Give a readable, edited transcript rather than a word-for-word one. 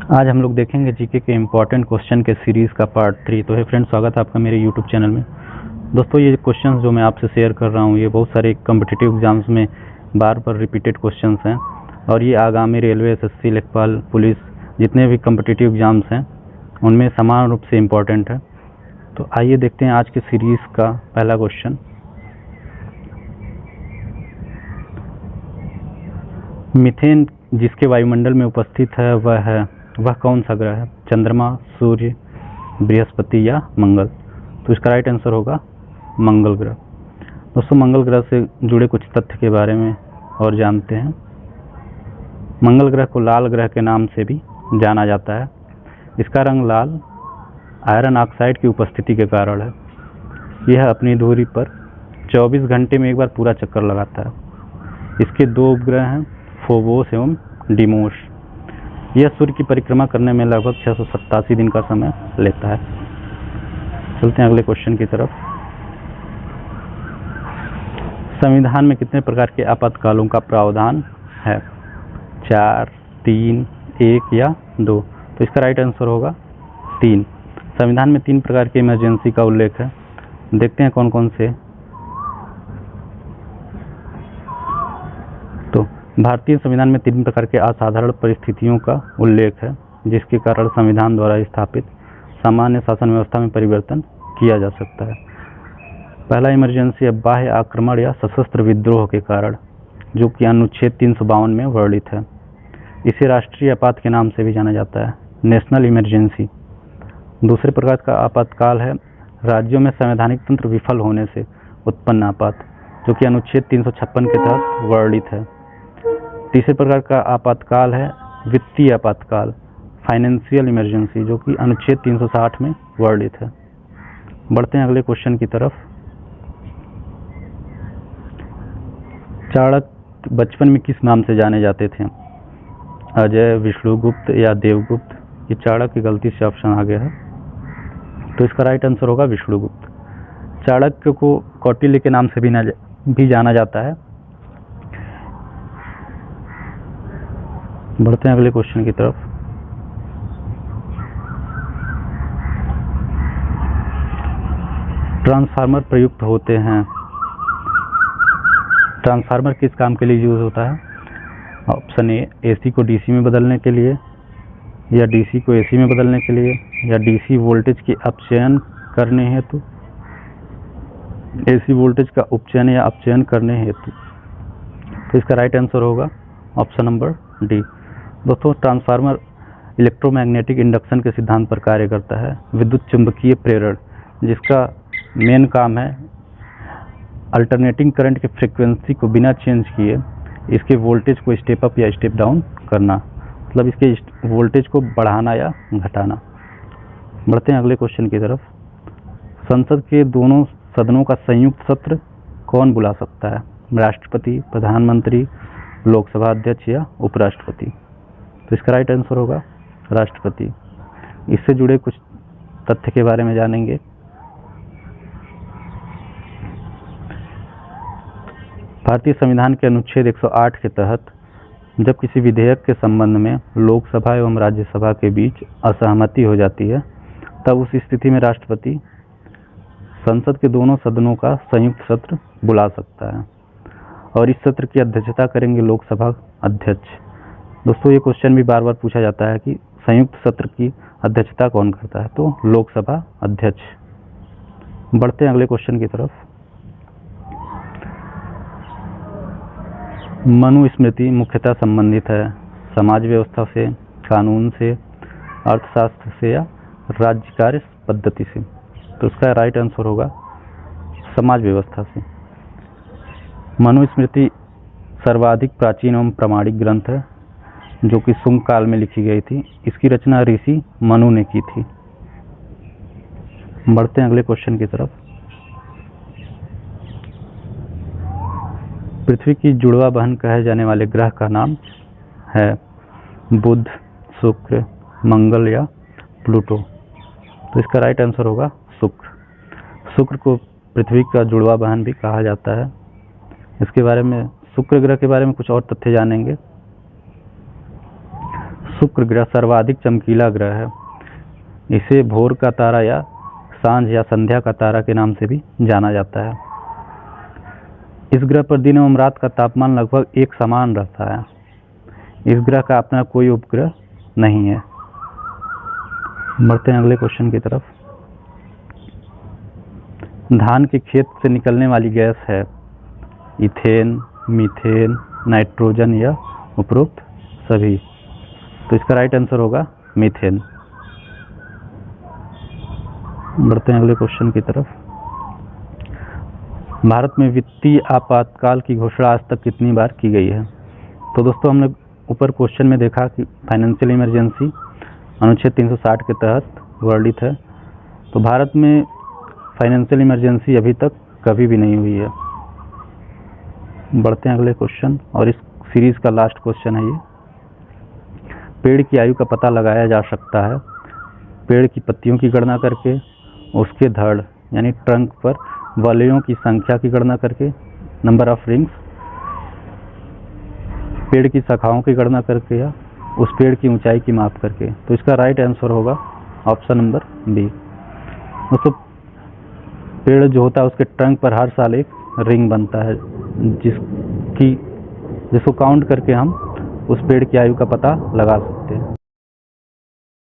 आज हम लोग देखेंगे जीके के इम्पॉर्टेंट क्वेश्चन के सीरीज़ का पार्ट 3। तो है फ्रेंड्स, स्वागत है आपका मेरे यूट्यूब चैनल में। दोस्तों, ये क्वेश्चंस जो मैं आपसे शेयर कर रहा हूँ ये बहुत सारे कम्पिटिटिव एग्जाम्स में बार बार रिपीटेड क्वेश्चंस हैं और ये आगामी रेलवे, एसएससी, लेखपाल, पुलिस, जितने भी कम्पिटिटिव एग्जाम्स हैं उनमें समान रूप से इम्पॉर्टेंट है। तो आइए देखते हैं आज के सीरीज़ का पहला क्वेश्चन। मीथेन जिसके वायुमंडल में उपस्थित है वह कौन सा ग्रह है? चंद्रमा, सूर्य, बृहस्पति या मंगल? तो इसका राइट आंसर होगा मंगल ग्रह। दोस्तों, मंगल ग्रह से जुड़े कुछ तथ्य के बारे में और जानते हैं। मंगल ग्रह को लाल ग्रह के नाम से भी जाना जाता है। इसका रंग लाल आयरन ऑक्साइड की उपस्थिति के कारण है। यह अपनी दूरी पर 24 घंटे में एक बार पूरा चक्कर लगाता है। इसके दो उपग्रह हैं, फोबोस एवं डिमोस। यह सूर्य की परिक्रमा करने में लगभग 687 दिन का समय लेता है। चलते हैं अगले क्वेश्चन की तरफ। संविधान में कितने प्रकार के आपातकालों का प्रावधान है? 4, 3, 1 या 2? तो इसका राइट आंसर होगा 3। संविधान में 3 प्रकार की इमरजेंसी का उल्लेख है। देखते हैं कौन कौन से। तो भारतीय संविधान में 3 प्रकार के असाधारण परिस्थितियों का उल्लेख है जिसके कारण संविधान द्वारा स्थापित सामान्य शासन व्यवस्था में परिवर्तन किया जा सकता है। पहला इमरजेंसी है बाह्य आक्रमण या सशस्त्र विद्रोह के कारण, जो कि अनुच्छेद 352 में वर्णित है। इसे राष्ट्रीय आपात के नाम से भी जाना जाता है, नेशनल इमरजेंसी। दूसरे प्रकार का आपातकाल है राज्यों में संवैधानिक तंत्र विफल होने से उत्पन्न आपात, जो कि अनुच्छेद 356 के तहत वर्णित है। तीसरे प्रकार का आपातकाल है वित्तीय आपातकाल, फाइनेंशियल इमरजेंसी, जो कि अनुच्छेद 360 में वर्णित है। बढ़ते हैं अगले क्वेश्चन की तरफ। चाणक्य बचपन में किस नाम से जाने जाते थे? अजय, विष्णुगुप्त या देवगुप्त? ये चाणक्य की गलती से ऑप्शन आ गया है, तो इसका राइट आंसर होगा विष्णुगुप्त। चाणक्य को कौटिल्य के नाम से भी जाना जाता है। बढ़ते हैं अगले क्वेश्चन की तरफ। ट्रांसफार्मर प्रयुक्त होते हैं। ट्रांसफार्मर किस काम के लिए यूज होता है? ऑप्शन ए, एसी को डीसी में बदलने के लिए, या डीसी को एसी में बदलने के लिए, या डीसी वोल्टेज की अपचयन करने हेतु, एसी वोल्टेज का उपचयन या अपचयन करने हेतु। तो इसका राइट आंसर होगा ऑप्शन नंबर डी। दोस्तों, ट्रांसफार्मर इलेक्ट्रोमैग्नेटिक इंडक्शन के सिद्धांत पर कार्य करता है, विद्युत चुंबकीय प्रेरण, जिसका मेन काम है अल्टरनेटिंग करंट के फ्रीक्वेंसी को बिना चेंज किए इसके वोल्टेज को स्टेप अप या स्टेप डाउन करना, मतलब इसके वोल्टेज को बढ़ाना या घटाना। बढ़ते हैं अगले क्वेश्चन की तरफ। संसद के दोनों सदनों का संयुक्त सत्र कौन बुला सकता है? राष्ट्रपति, प्रधानमंत्री, लोकसभा अध्यक्ष या उपराष्ट्रपति? तो इसका राइट आंसर होगा राष्ट्रपति। इससे जुड़े कुछ तथ्य के बारे में जानेंगे। भारतीय संविधान के अनुच्छेद 108 के तहत जब किसी विधेयक के संबंध में लोकसभा एवं राज्यसभा के बीच असहमति हो जाती है, तब उस स्थिति में राष्ट्रपति संसद के दोनों सदनों का संयुक्त सत्र बुला सकता है और इस सत्र की अध्यक्षता करेंगे लोकसभा अध्यक्ष। दोस्तों, ये क्वेश्चन भी बार बार पूछा जाता है कि संयुक्त सत्र की अध्यक्षता कौन करता है? तो लोकसभा अध्यक्ष। बढ़ते हैं अगले क्वेश्चन की तरफ। मनुस्मृति मुख्यतः संबंधित है समाज व्यवस्था से, कानून से, अर्थशास्त्र से या राज्य कार्य पद्धति से? तो उसका राइट आंसर होगा समाज व्यवस्था से। मनुस्मृति सर्वाधिक प्राचीन एवं प्रामाणिक ग्रंथ है जो कि शुंग काल में लिखी गई थी। इसकी रचना ऋषि मनु ने की थी। बढ़ते हैं अगले क्वेश्चन की तरफ। पृथ्वी की जुड़वा बहन कहे जाने वाले ग्रह का नाम है बुध, शुक्र, मंगल या प्लूटो? तो इसका राइट आंसर होगा शुक्र। शुक्र को पृथ्वी का जुड़वा बहन भी कहा जाता है। इसके बारे में, शुक्र ग्रह के बारे में कुछ और तथ्य जानेंगे। शुक्र ग्रह सर्वाधिक चमकीला ग्रह है। इसे भोर का तारा या सांझ या संध्या का तारा के नाम से भी जाना जाता है। इस ग्रह पर दिन एवं रात का तापमान लगभग एक समान रहता है। इस ग्रह का अपना कोई उपग्रह नहीं है। बढ़ते हैं अगले क्वेश्चन की तरफ। धान के खेत से निकलने वाली गैस है इथेन, मीथेन, नाइट्रोजन या उपरोक्त सभी। तो इसका राइट आंसर होगा मीथेन। बढ़ते हैं अगले क्वेश्चन की तरफ। भारत में वित्तीय आपातकाल की घोषणा आज तक कितनी बार की गई है? तो दोस्तों हमने ऊपर क्वेश्चन में देखा कि फाइनेंशियल इमरजेंसी अनुच्छेद 360 के तहत वर्णित है। तो भारत में फाइनेंशियल इमरजेंसी अभी तक कभी भी नहीं हुई है। बढ़ते हैं अगले क्वेश्चन, और इस सीरीज का लास्ट क्वेश्चन है ये। पेड़ की आयु का पता लगाया जा सकता है पेड़ की पत्तियों की गणना करके, उसके धड़ यानी ट्रंक पर वलयों की संख्या की गणना करके, नंबर ऑफ रिंग्स, पेड़ की शाखाओं की गणना करके, या उस पेड़ की ऊंचाई की माप करके। तो इसका राइट आंसर होगा ऑप्शन नंबर बी। दोस्तों पेड़ जो होता है उसके ट्रंक पर हर साल एक रिंग बनता है जिसको काउंट करके हम उस पेड़ की आयु का पता लगा सकते हैं।